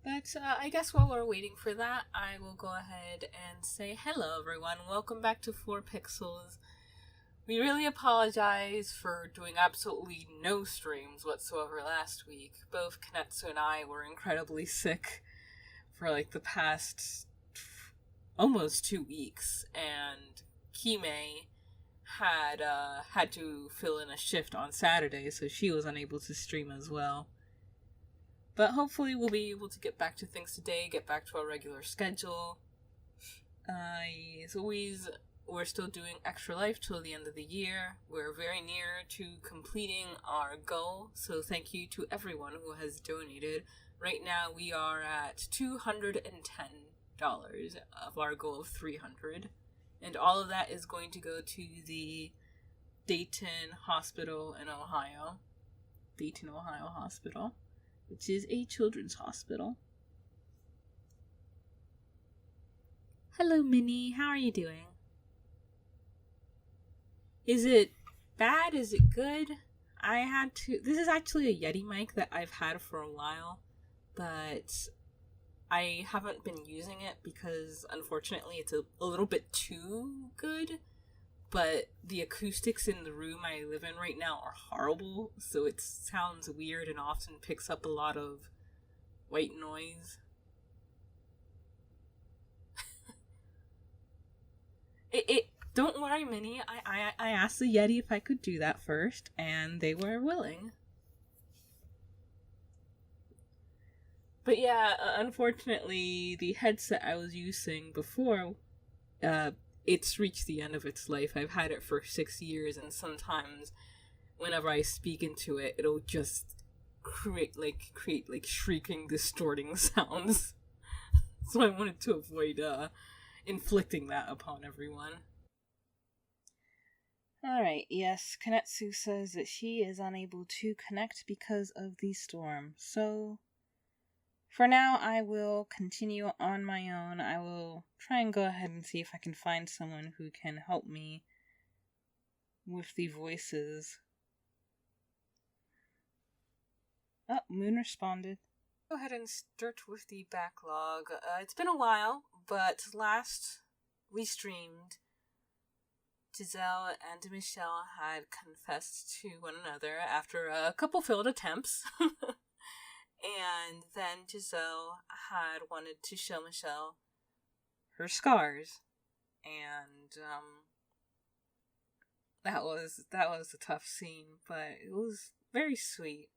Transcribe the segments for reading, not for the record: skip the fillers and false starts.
But I guess while we're waiting for that, I will go ahead and say hello, everyone. Welcome back to 4pixels. We really apologize for doing absolutely no streams whatsoever last week. Both Kanetsu and I were incredibly sick for like the past almost 2 weeks, and Kime had to fill in a shift on Saturday, so she was unable to stream as well. But hopefully we'll be able to get back to things today, get back to our regular schedule. As always, we're still doing Extra Life till the end of the year. We're very near to completing our goal, so thank you to everyone who has donated. Right now we are at $210 of our goal of $300. And all of that is going to go to the Dayton Hospital in Ohio. Dayton, Ohio Hospital, which is a children's hospital. Hello, Minnie. How are you doing? Is it bad? Is it good? This is actually a Yeti mic that I've had for a while, but I haven't been using it because, unfortunately, it's a little bit too good. But the acoustics in the room I live in right now are horrible, so it sounds weird and often picks up a lot of white noise. Don't worry, Minnie. I asked the Yeti if I could do that first, and they were willing. But yeah, unfortunately, the headset I was using before, it's reached the end of its life. I've had it for 6 years, and sometimes whenever I speak into it, it'll just create shrieking, distorting sounds. So I wanted to avoid inflicting that upon everyone. Alright, yes, Kanetsu says that she is unable to connect because of the storm. So for now, I will continue on my own. I will try and go ahead and see if I can find someone who can help me with the voices. Oh, Moon responded. Go ahead and start with the backlog. It's been a while, but last we streamed, Giselle and Michelle had confessed to one another after a couple failed attempts. And then Giselle had wanted to show Michelle her scars, and that was a tough scene, but it was very sweet.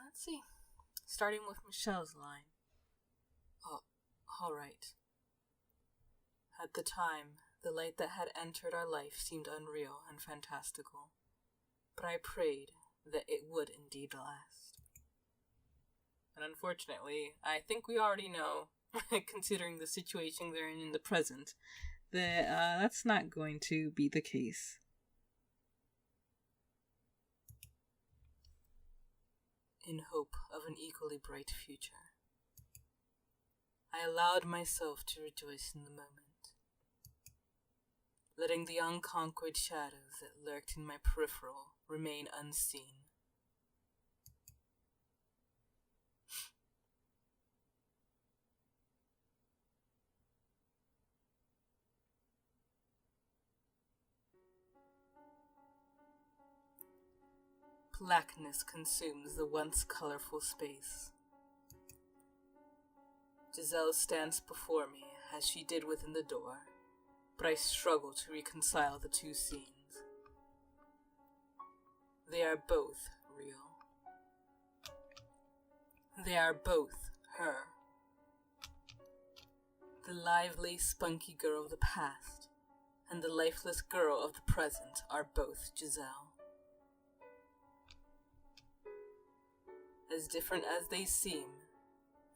Let's see. Starting with Michelle's line. Oh, all right. At the time, the light that had entered our life seemed unreal and fantastical, but I prayed that it would indeed last. And unfortunately, I think we already know, considering the situation they're in the present, that that's not going to be the case. In hope of an equally bright future, I allowed myself to rejoice in the moment, letting the unconquered shadows that lurked in my peripheral remain unseen. Blackness consumes the once colorful space. Giselle stands before me as she did within the door, but I struggle to reconcile the two scenes. They are both real. They are both her. The lively, spunky girl of the past and the lifeless girl of the present are both Giselle. As different as they seem,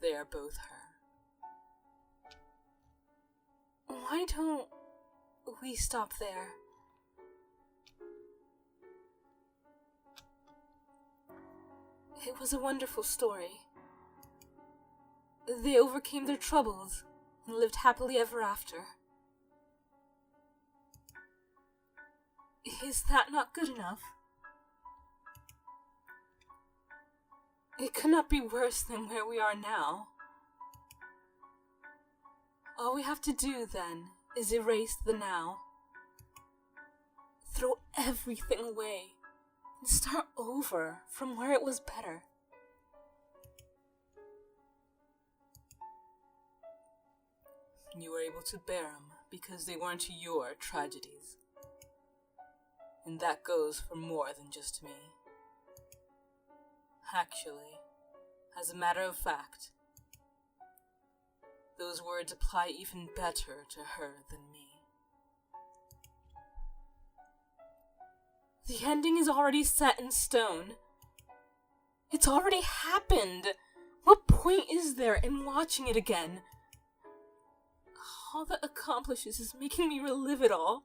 they are both her. Why don't we stop there? It was a wonderful story. They overcame their troubles and lived happily ever after. Is that not good enough? It could not be worse than where we are now. All we have to do, then, is erase the now. Throw everything away and start over from where it was better. You were able to bear them because they weren't your tragedies. And that goes for more than just me. Actually, as a matter of fact, those words apply even better to her than me. The ending is already set in stone. It's already happened. What point is there in watching it again? All that accomplishes is making me relive it all.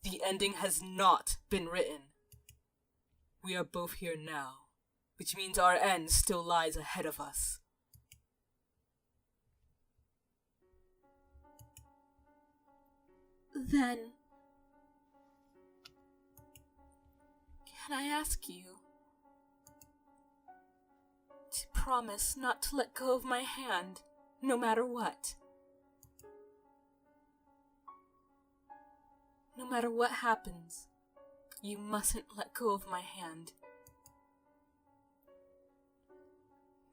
The ending has not been written. We are both here now, which means our end still lies ahead of us. Then, can I ask you to promise not to let go of my hand, no matter what? No matter what happens, you mustn't let go of my hand.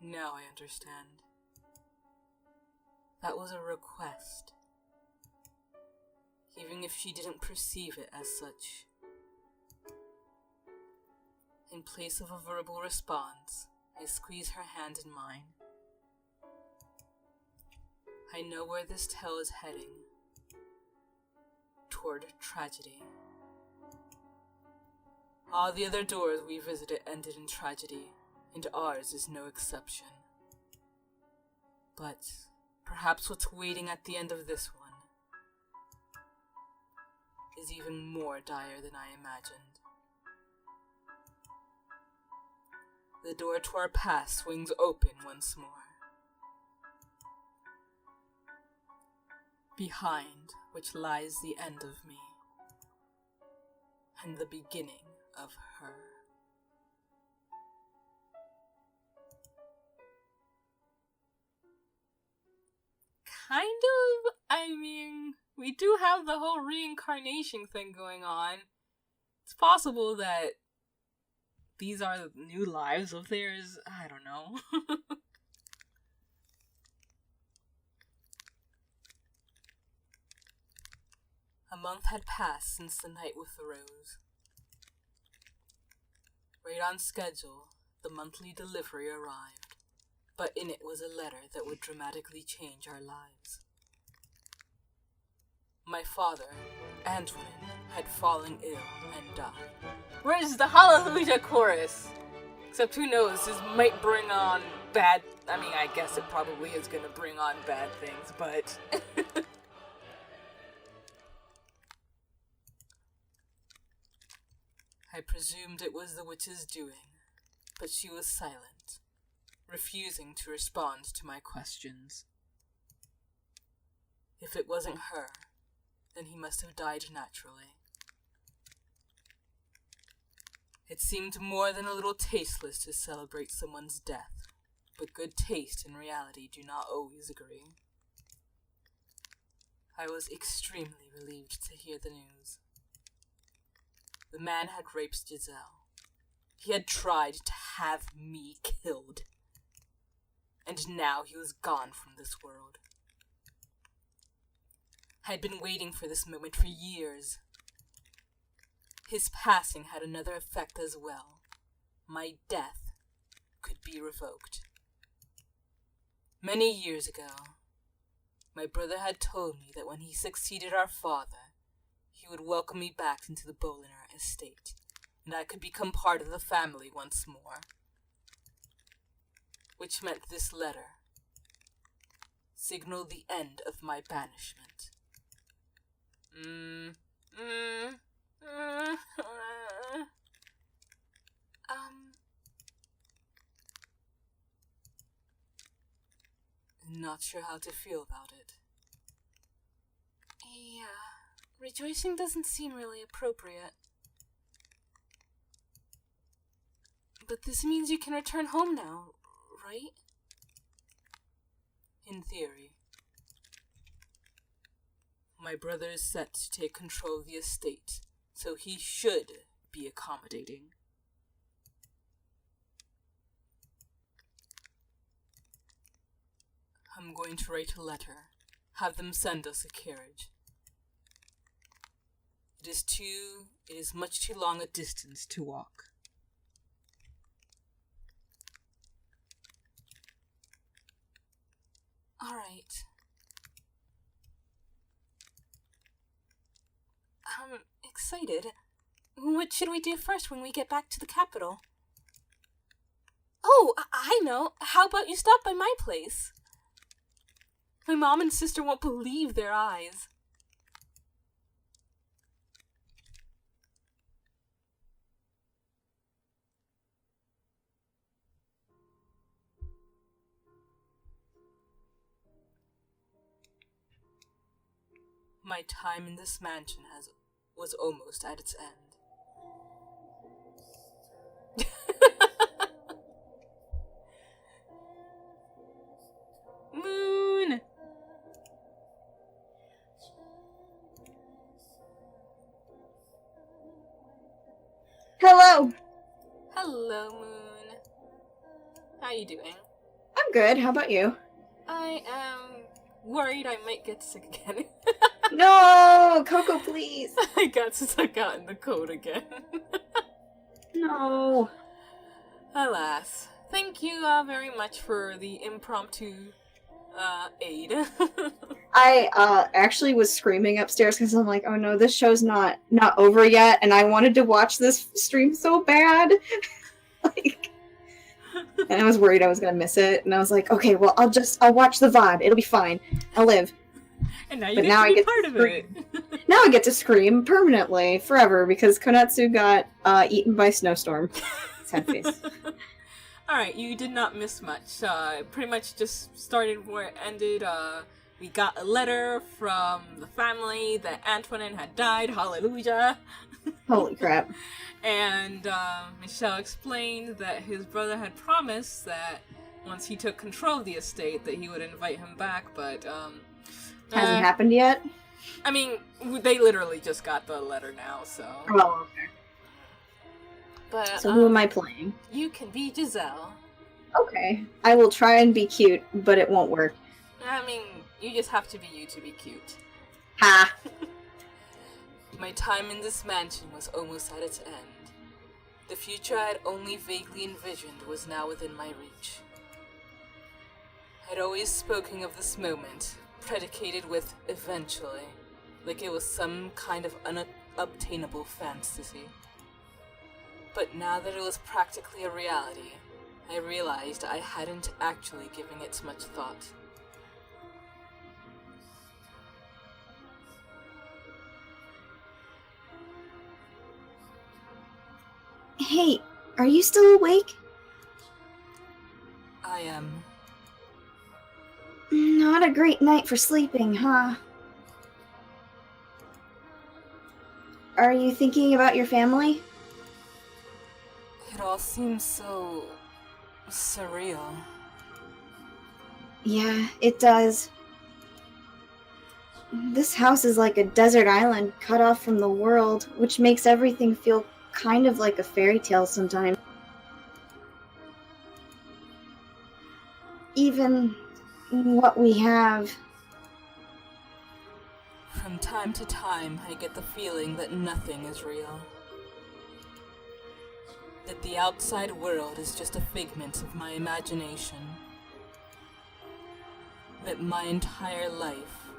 Now I understand. That was a request. Even if she didn't perceive it as such. In place of a verbal response, I squeeze her hand in mine. I know where this tale is heading. Toward tragedy. All the other doors we visited ended in tragedy, and ours is no exception. But perhaps what's waiting at the end of this one is even more dire than I imagined. The door to our past swings open once more. Behind which lies the end of me, and the beginning of her. Kind of. I mean, we do have the whole reincarnation thing going on. It's possible that these are new lives of theirs. I don't know. A month had passed since the night with the rose. Right on schedule, the monthly delivery arrived, but in it was a letter that would dramatically change our lives. My father, Antonin, had fallen ill and died. Where's the Hallelujah chorus? Except who knows, this might bring on bad... I guess it probably is gonna bring on bad things, but... I presumed it was the witch's doing, but she was silent, refusing to respond to my questions. If it wasn't her, then he must have died naturally. It seemed more than a little tasteless to celebrate someone's death, but good taste and reality do not always agree. I was extremely relieved to hear the news. The man had raped Giselle. He had tried to have me killed. And now he was gone from this world. I had been waiting for this moment for years. His passing had another effect as well. My death could be revoked. Many years ago, my brother had told me that when he succeeded our father, he would welcome me back into the Boliner estate, and I could become part of the family once more. Which meant this letter signaled the end of my banishment. Not sure how to feel about it. Yeah, rejoicing doesn't seem really appropriate. But this means you can return home now, right? In theory. My brother is set to take control of the estate, so he should be accommodating. I'm going to write a letter. Have them send us a carriage. It is much too long a distance to walk. All right. I'm excited. What should we do first when we get back to the capital? Oh, I know. How about you stop by my place? My mom and sister won't believe their eyes. My time in this mansion was almost at its end. Moon! Hello! Hello, Moon. How you doing? I'm good, how about you? I am worried I might get sick again. No! Coco, please! I got stuck out in the cold again. No. Alas. Thank you very much for the impromptu aid. I actually was screaming upstairs because I'm like, oh no, this show's not over yet, and I wanted to watch this stream so bad. And I was worried I was gonna miss it, and I was like, okay, well, I'll watch the VOD, it'll be fine. I'll live. And now you get to be part of it. Now I get to scream permanently, forever, because Konatsu got eaten by a snowstorm. Sad face. Alright, you did not miss much. Pretty much just started where it ended. We got a letter from the family that Antoinette had died. Hallelujah. Holy crap. And Michel explained that his brother had promised that once he took control of the estate that he would invite him back, but hasn't happened yet? I mean, they literally just got the letter now, so... Oh, okay. But, so who am I playing? You can be Giselle. Okay. I will try and be cute, but it won't work. I mean, you just have to be you to be cute. Ha! My time in this mansion was almost at its end. The future I had only vaguely envisioned was now within my reach. I'd always spoken of this moment, predicated with eventually, like it was some kind of unobtainable fantasy. But now that it was practically a reality, I realized I hadn't actually given it much thought. Hey, are you still awake? I am. Not a great night for sleeping, huh? Are you thinking about your family? It all seems so... surreal. Yeah, it does. This house is like a desert island cut off from the world, which makes everything feel kind of like a fairy tale sometimes. Even what we have. From time to time, I get the feeling that nothing is real. That the outside world is just a figment of my imagination. That my entire life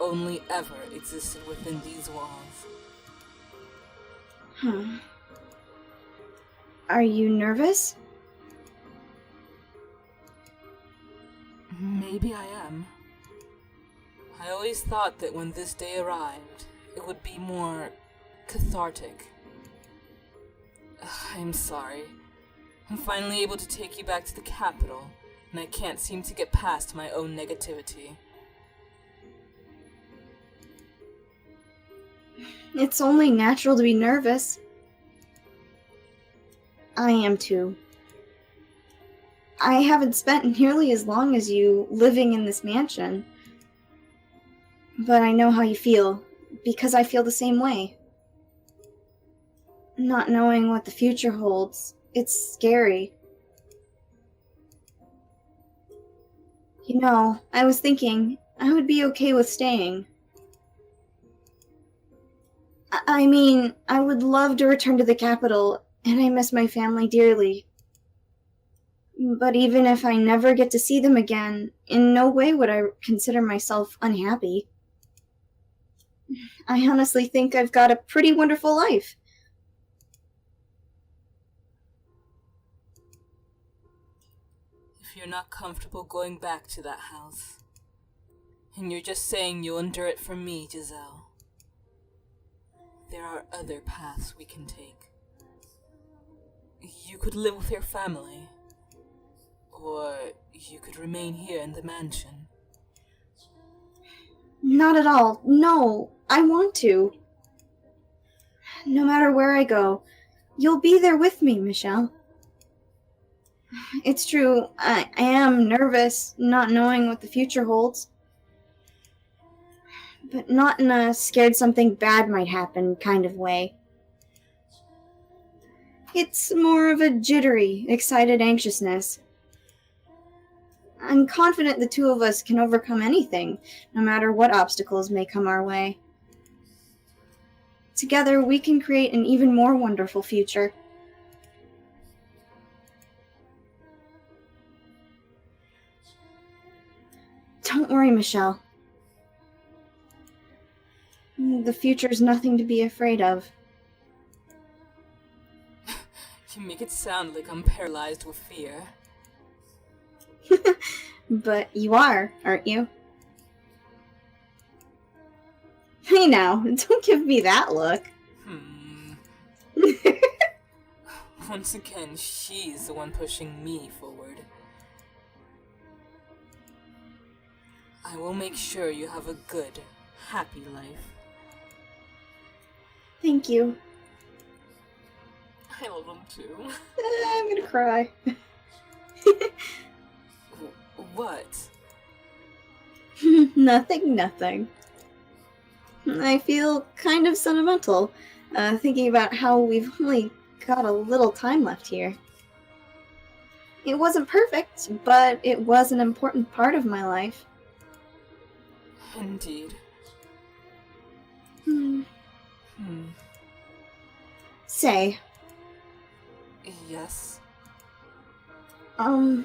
only ever existed within these walls. Huh. Are you nervous? Maybe I am. I always thought that when this day arrived, it would be more cathartic. I'm sorry. I'm finally able to take you back to the capital, and I can't seem to get past my own negativity. It's only natural to be nervous. I am too. I haven't spent nearly as long as you living in this mansion. But I know how you feel, because I feel the same way. Not knowing what the future holds, it's scary. You know, I was thinking I would be okay with staying. I mean, I would love to return to the capital, and I miss my family dearly. But even if I never get to see them again, in no way would I consider myself unhappy. I honestly think I've got a pretty wonderful life. If you're not comfortable going back to that house, and you're just saying you'll endure it for me, Giselle, there are other paths we can take. You could live with your family, or you could remain here in the mansion. Not at all. No, I want to. No matter where I go, you'll be there with me, Michelle. It's true, I am nervous, not knowing what the future holds. But not in a scared something bad might happen kind of way. It's more of a jittery, excited anxiousness. I'm confident the two of us can overcome anything, no matter what obstacles may come our way. Together, we can create an even more wonderful future. Don't worry, Michelle. The future's nothing to be afraid of. You make it sound like I'm paralyzed with fear. But you are, aren't you? Hey now, don't give me that look. Once again, she's the one pushing me forward. I will make sure you have a good, happy life. Thank you. I love him too. I'm gonna cry. What? Nothing. I feel kind of sentimental, thinking about how we've only got a little time left here. It wasn't perfect, but it was an important part of my life. Indeed. Say. Yes? Well...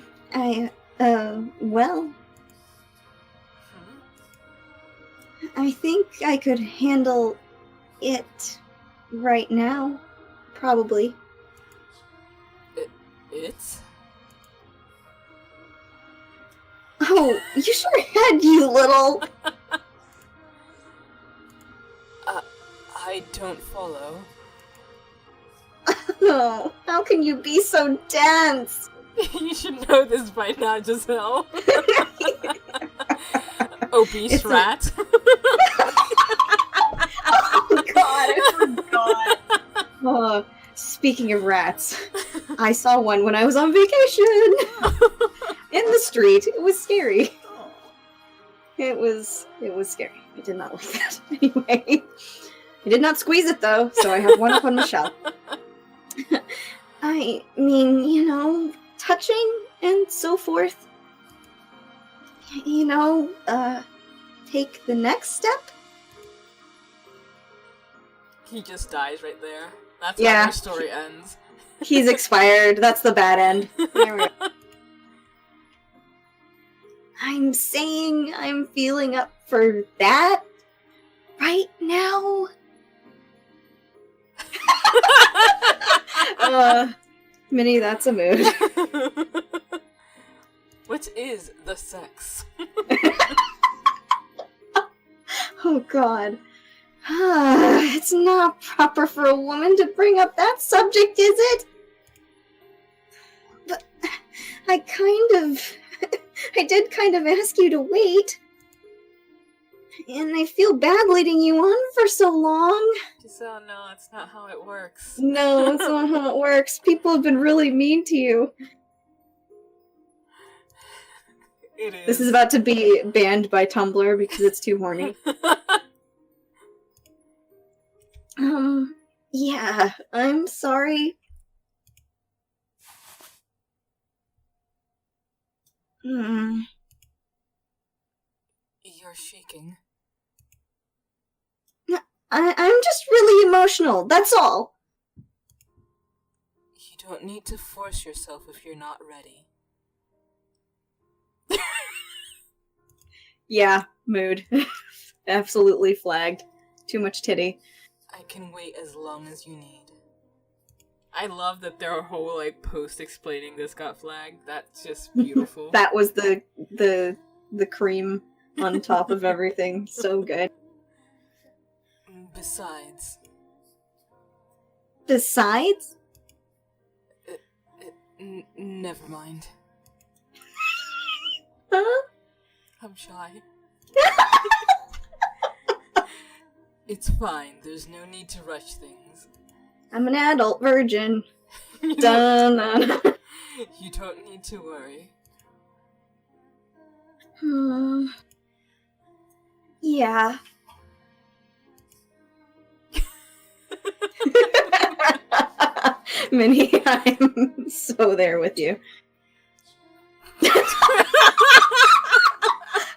I think I could handle it right now. Probably. It? Oh, you sure had, you little... I don't follow. Oh, how can you be so dense? You should know this by now, Giselle. Obese rat. Oh god, I forgot. Speaking of rats, I saw one when I was on vacation. In the street. It was scary. It was scary. I did not like that. Anyway. I did not squeeze it though, so I have one up on Michelle. I mean, you know, touching and so forth. You know, take the next step. He just dies right there. That's Yeah. how our story ends. He's expired. That's the bad end. There we go. I'm saying I'm feeling up for that right now. Minnie, that's a mood. What is the sex? Oh god. It's not proper for a woman to bring up that subject, is it? But I did kind of ask you to wait. And I feel bad leading you on for so long. Giselle, no, that's not how it works. No, that's not how it works. People have been really mean to you. It is. This is about to be banned by Tumblr because it's too horny. Yeah, I'm sorry. You're shaking. I'm just really emotional, that's all. You don't need to force yourself if you're not ready. Yeah, mood. Absolutely flagged. Too much titty. I can wait as long as you need. I love that their whole, like, post explaining this got flagged. That's just beautiful. That was the cream on top of everything. So good. Besides? Never mind. Huh? I'm shy. It's fine. There's no need to rush things. I'm an adult virgin. Dun. You don't need to worry. Yeah. Minnie, I'm so there with you.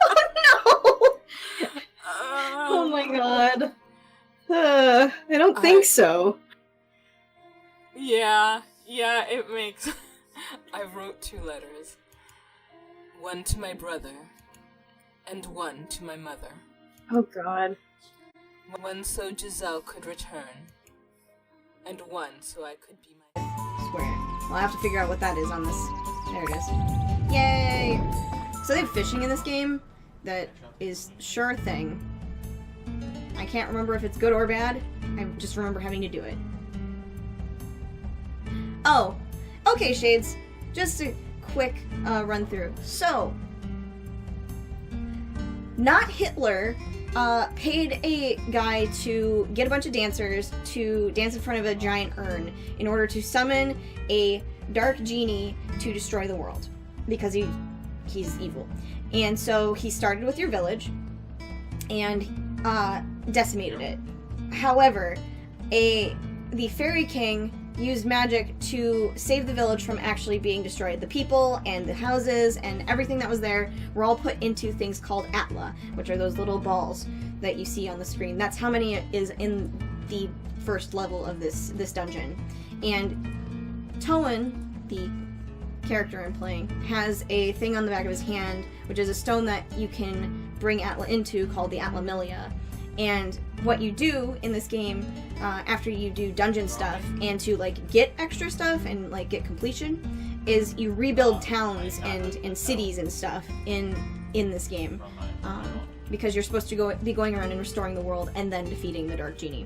Oh no! Oh my god. I don't think so. Yeah, it makes... I wrote 2 letters. One to my brother, and one to my mother. Oh god. One so Giselle could return, and one so I could be my... Swear. I'll have to figure out what that is on this. There it is. Yay! So they have fishing in this game that is sure thing. I can't remember if it's good or bad. I just remember having to do it. Oh, okay, Shades. Just a quick run through. So, not Hitler paid a guy to get a bunch of dancers to dance in front of a giant urn in order to summon a dark genie to destroy the world because he's evil. And so he started with your village and decimated it. However, the fairy king used magic to save the village from actually being destroyed. The people and the houses and everything that was there were all put into things called Atla, which are those little balls that you see on the screen. That's how many is in the first level of this dungeon. And Toan, the character I'm playing, has a thing on the back of his hand, which is a stone that you can bring Atla into called the Atlamilia. And what you do in this game, after you do dungeon stuff, and to like get extra stuff and like get completion, is you rebuild towns and cities and stuff in this game, because you're supposed to be going around and restoring the world and then defeating the Dark Genie.